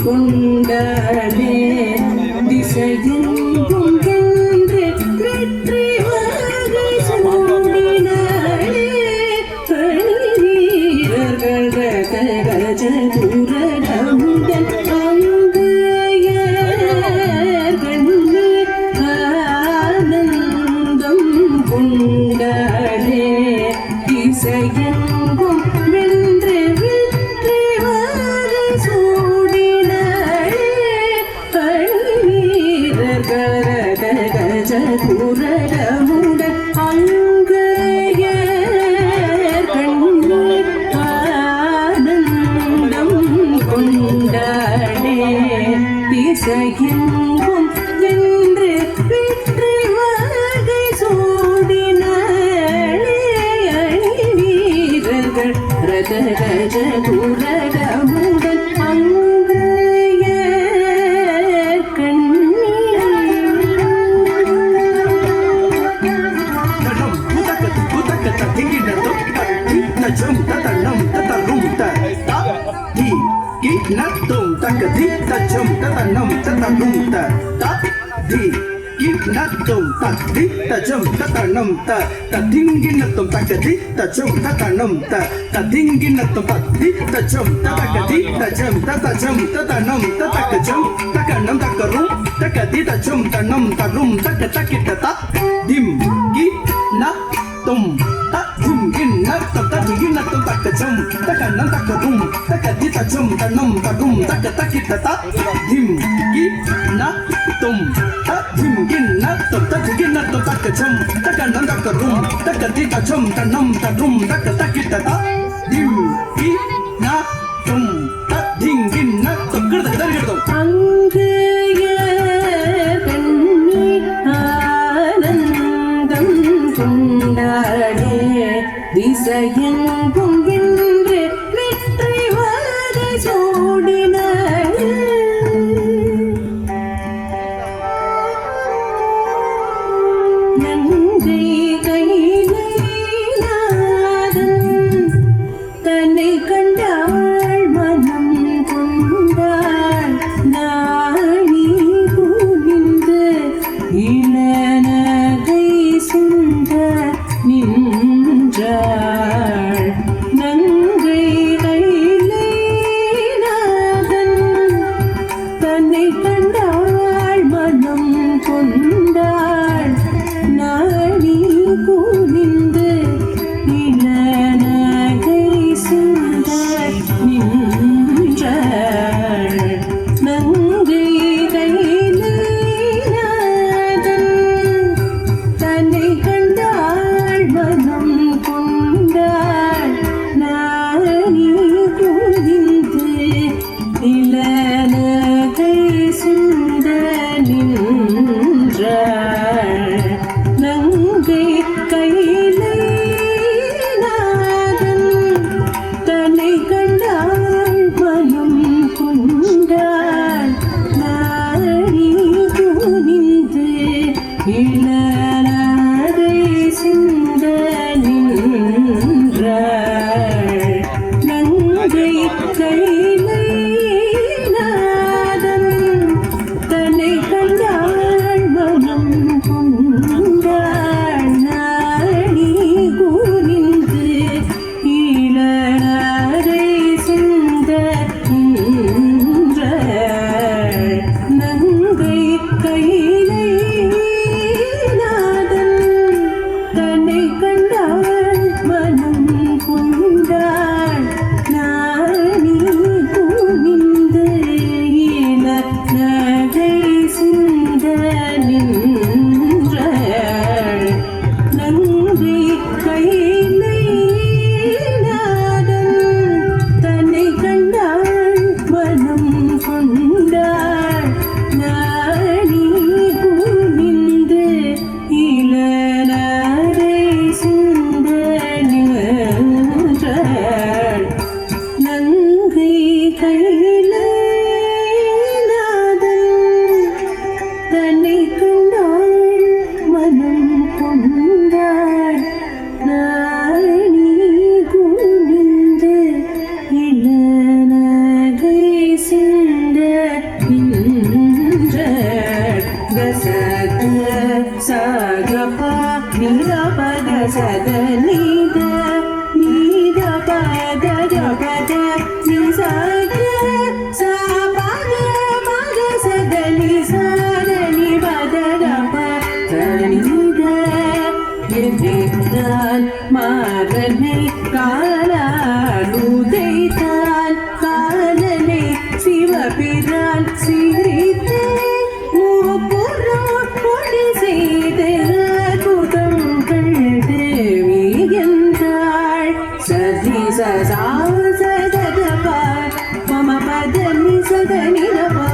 கொண்டாடே திசையெங்கும் என்று வெற்றி வாகை சூடினாளே வீரர்கள் கஜ குரடமுடன் அங்கையர் கண்ணீர் ஆனந்தம் கொண்டாடே திசையெங்கும் வென்று வெற்றி வாகை சூடினாளே வீரர்கள் கஜ குரடமுடன் அங்கையர் கண்ணீர் ஆனந்தம் கொண்டாடே திசையெங்கும் வென்று வெற்றி வாகை சூடினாளே வீரர்கள் ரத கஜ குரடமுடன் அங்கையர் கண்ணீர் Natum takati tajum tatanum tatanum ta di natum takati tajum tatanum ta tatingi natum takati tajum tatanum ta tatingi natum takati tajum takati tajum tatajum tatanum tatakajum takanam takarum takati tajum tanum tarum takataki tata dim gi natum dim gi natum tatingi natum takajum takanam takarum takati tajum tanum tarum takataki tata dim gi natum dim gi natum tatingi natum takajum takanam takarum takati tajum tanum tarum takataki tata dim gi natum dim gi natum kirda அங்கையர் கண்ணீர் ஆனந்தம் கொண்டாடே திசையெங்கும் வென்று வெற்றி வாகை சூடினாளே நங்கை கையிலே நாதன் தன்னை ni sa da ni da pa